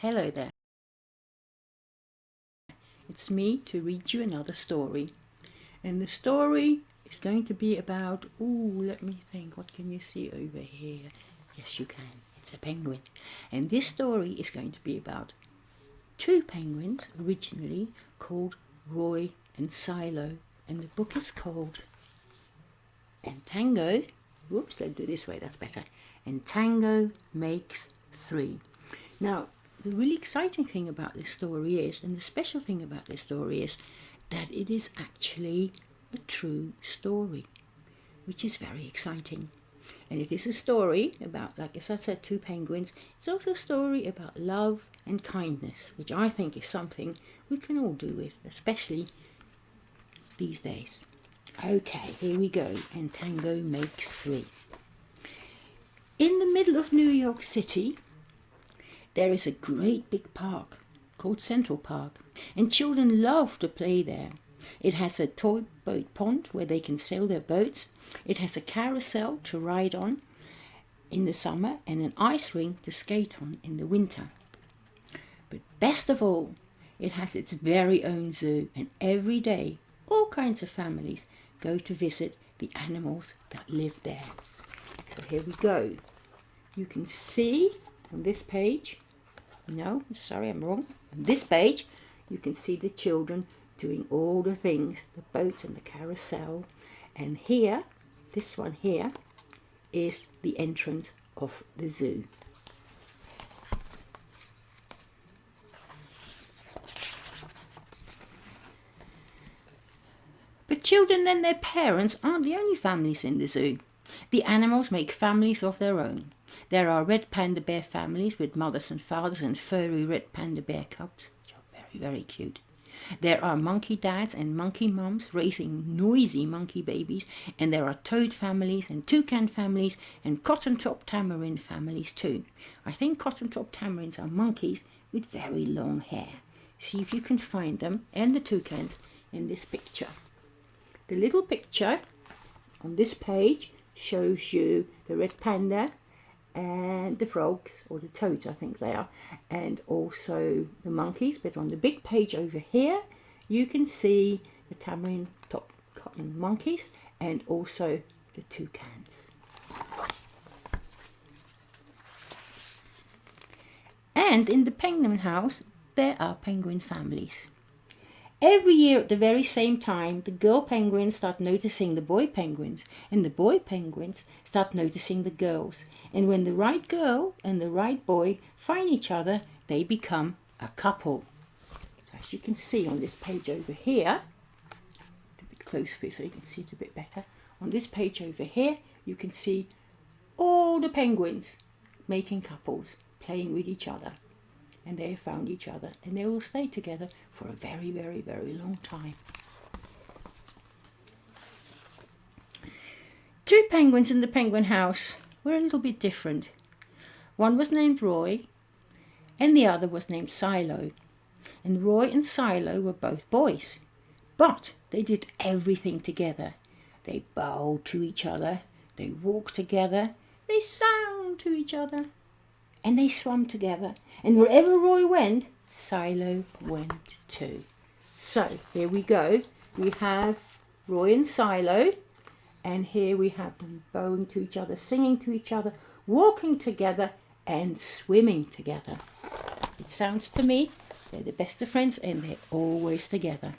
Hello there, it's me to read you another story. And the story is going to be about, let me think, what can you see over here? Yes, you can, it's a penguin. And this story is going to be about two penguins originally called Roy and Silo. And the book is called And Tango, let's do it this way, that's better. And Tango Makes Three. Now, the really exciting thing about this story is, and the special thing about this story is, that it is actually a true story, which is very exciting. And it is a story about, like as I said, two penguins. It's also a story about love and kindness, which I think is something we can all do with, especially these days. Okay, here we go. And Tango Makes Three. In the middle of New York City, there is a great big park called Central Park, and children love to play there. It has a toy boat pond where they can sail their boats. It has a carousel to ride on in the summer and an ice rink to skate on in the winter. But best of all, it has its very own zoo, and every day all kinds of families go to visit the animals that live there. So here we go. You can see on this page, no, sorry, I'm wrong. On this page, you can see the children doing all the things, the boats and the carousel. And here, this one here, is the entrance of the zoo. But children and their parents aren't the only families in the zoo. The animals make families of their own. There are red panda bear families with mothers and fathers and furry red panda bear cubs, which are very, very cute. There are monkey dads and monkey mums raising noisy monkey babies, and there are toad families and toucan families and cotton-top tamarin families too. I think cotton-top tamarins are monkeys with very long hair. See if you can find them and the toucans in this picture. The little picture on this page shows you the red panda and the frogs, or the toads I think they are, and also the monkeys. But on the big page over here you can see the tamarin top cotton monkeys and also the toucans. And in the penguin house there are penguin families. Every year at the very same time, the girl penguins start noticing the boy penguins, and the boy penguins start noticing the girls. And when the right girl and the right boy find each other, they become a couple. As you can see on this page over here, a bit close for you so you can see it a bit better. On this page over here, you can see all the penguins making couples, playing with each other. And they have found each other, and they will stay together for a very, very, very long time. Two penguins in the penguin house were a little bit different. One was named Roy, and the other was named Silo. And Roy and Silo were both boys, but they did everything together. They bowed to each other, they walked together, they sang to each other, and they swam together, and wherever Roy went, Silo went too. So here we go. We have Roy and Silo, and here we have them bowing to each other, singing to each other, walking together, and swimming together. It sounds to me they're the best of friends, and they're always together.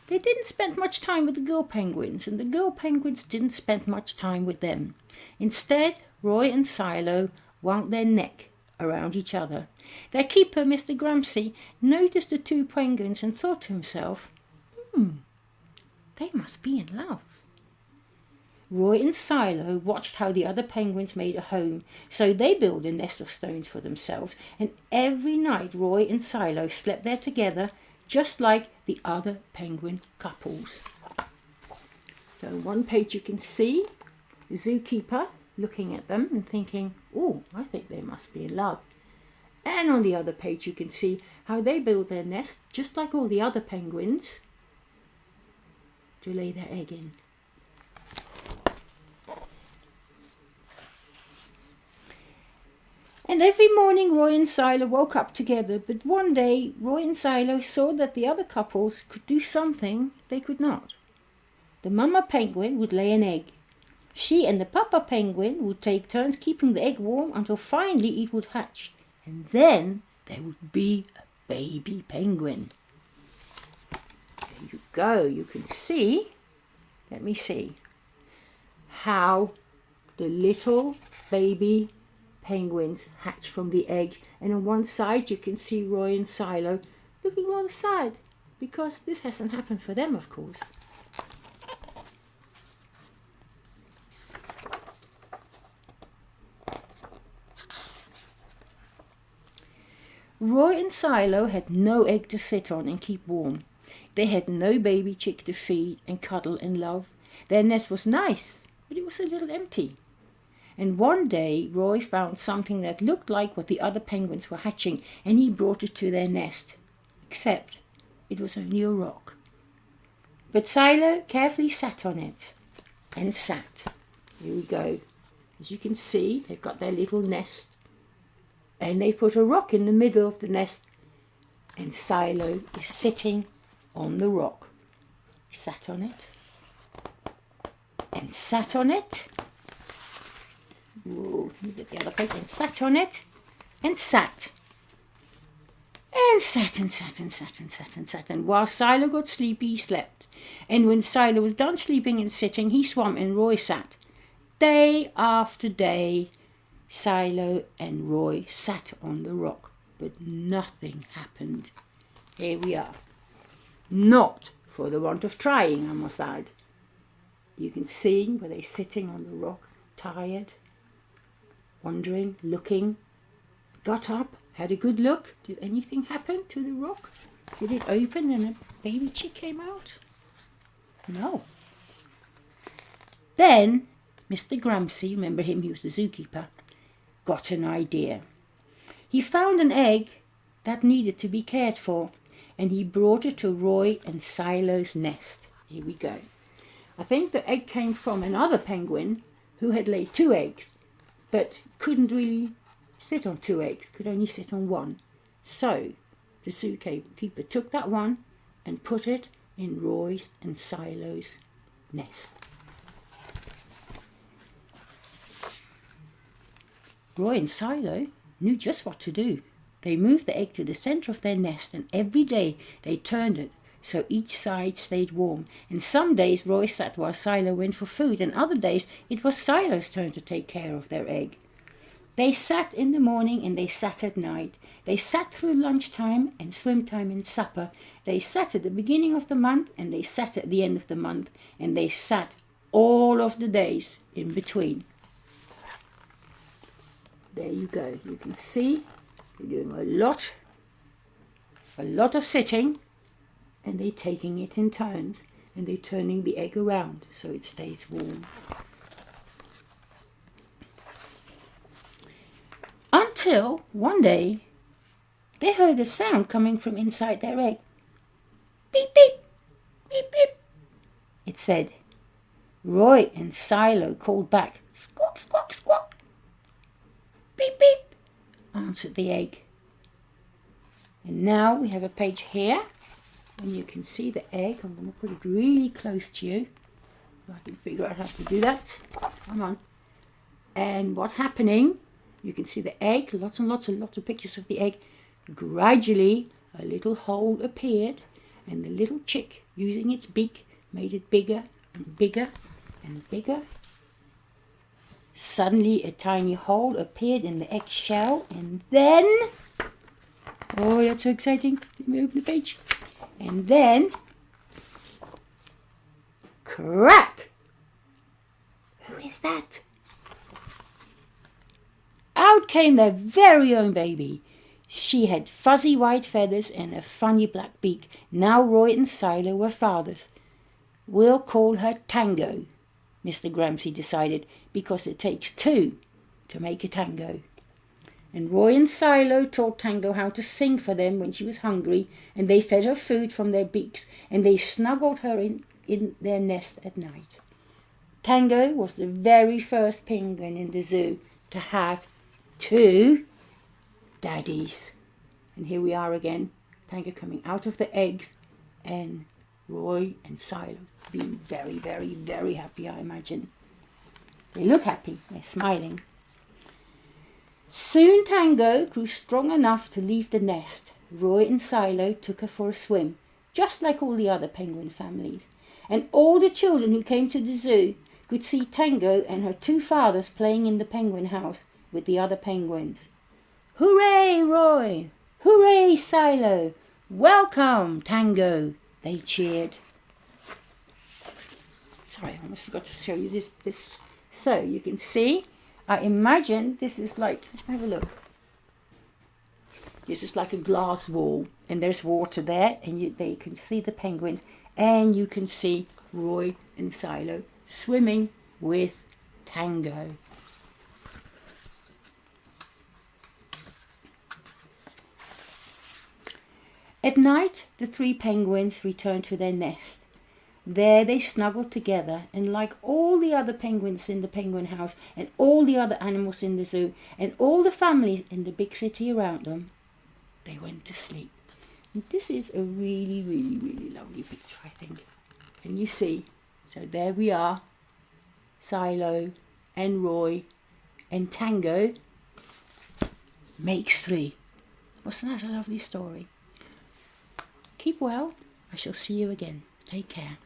They didn't spend much time with the girl penguins, and the girl penguins didn't spend much time with them. Instead, Roy and Silo wound their neck around each other. Their keeper, Mr. Grumpsy, noticed the two penguins and thought to himself, they must be in love. Roy and Silo watched how the other penguins made a home, so they built a nest of stones for themselves, and every night Roy and Silo slept there together, just like the other penguin couples. So on one page you can see the zookeeper looking at them and thinking, I think they must be in love. And on the other page you can see how they build their nest, just like all the other penguins, to lay their egg in. And every morning Roy and Silo woke up together, but one day Roy and Silo saw that the other couples could do something they could not. The mama penguin would lay an egg. She and the papa penguin would take turns keeping the egg warm until finally it would hatch. And then there would be a baby penguin. There you go. You can see, let me see, how the little baby penguins hatch from the egg. And on one side you can see Roy and Silo looking rather sad because this hasn't happened for them, of course. Roy and Silo had no egg to sit on and keep warm. They had no baby chick to feed and cuddle and love. Their nest was nice, but it was a little empty. And one day Roy found something that looked like what the other penguins were hatching, and he brought it to their nest. Except it was only a rock. But Silo carefully sat on it and sat. Here we go. As you can see, they've got their little nest. And they put a rock in the middle of the nest, and Silo is sitting on the rock. He sat on it, and sat on it. Whoa, look at the other page. And sat on it, and sat. And sat, and sat, and sat, and sat, and sat. And while Silo got sleepy, he slept. And when Silo was done sleeping and sitting, he swam, and Roy sat. Day after day, Silo and Roy sat on the rock, but nothing happened. Here we are. Not for the want of trying, I must add. You can see where they're sitting on the rock, tired, wondering, looking. Got up, had a good look. Did anything happen to the rock? Did it open and a baby chick came out? No. Then Mr. Gramsci, remember him, he was the zookeeper, got an idea. He found an egg that needed to be cared for, and he brought it to Roy and Silo's nest. Here we go. I think the egg came from another penguin who had laid 2 eggs, but couldn't really sit on 2 eggs, could only sit on 1. So the zookeeper took that one and put it in Roy and Silo's nest. Roy and Silo knew just what to do. They moved the egg to the center of their nest, and every day they turned it so each side stayed warm. And some days Roy sat while Silo went for food, and other days it was Silo's turn to take care of their egg. They sat in the morning and they sat at night. They sat through lunchtime and swim time and supper. They sat at the beginning of the month and they sat at the end of the month, and they sat all of the days in between. There you go. You can see they're doing a lot of sitting, and they're taking it in turns, and they're turning the egg around so it stays warm. Until one day they heard a sound coming from inside their egg. Beep, beep, beep, beep, it said. Roy and Silo called back, squawk, squawk, squawk. Beep, beep, answered the egg. And now we have a page here, and you can see the egg. I'm going to put it really close to you, so I can figure out how to do that. Come on. And what's happening, you can see the egg, lots of pictures of the egg. Gradually, a little hole appeared, and the little chick, using its beak, made it bigger and bigger and bigger. Suddenly a tiny hole appeared in the egg shell, and then, oh, that's so exciting. Let me open the page. And then, crack! Who is that? Out came their very own baby. She had fuzzy white feathers and a funny black beak. Now Roy and Silo were fathers. We'll call her Tango, Mr. Gramsci decided, because it takes 2 to make a tango. And Roy and Silo taught Tango how to sing for them when she was hungry, and they fed her food from their beaks, and they snuggled her in their nest at night. Tango was the very first penguin in the zoo to have 2 daddies. And here we are again, Tango coming out of the eggs, and Roy and Silo being very, very, very happy, I imagine. They look happy, they're smiling. Soon Tango grew strong enough to leave the nest. Roy and Silo took her for a swim, just like all the other penguin families. And all the children who came to the zoo could see Tango and her two fathers playing in the penguin house with the other penguins. Hooray, Roy! Hooray, Silo! Welcome, Tango! They cheered. Sorry, I almost forgot to show you this. So you can see, I imagine this is like, let's have a look. This is like a glass wall, and there's water there, and they can see the penguins, and you can see Roy and Silo swimming with Tango. At night, the three penguins returned to their nest. There they snuggled together, and like all the other penguins in the penguin house, and all the other animals in the zoo, and all the families in the big city around them, they went to sleep. And this is a really, really, really lovely picture, I think. And you see, so there we are, Silo and Roy and Tango makes three. Wasn't that a lovely story? Keep well. I shall see you again. Take care.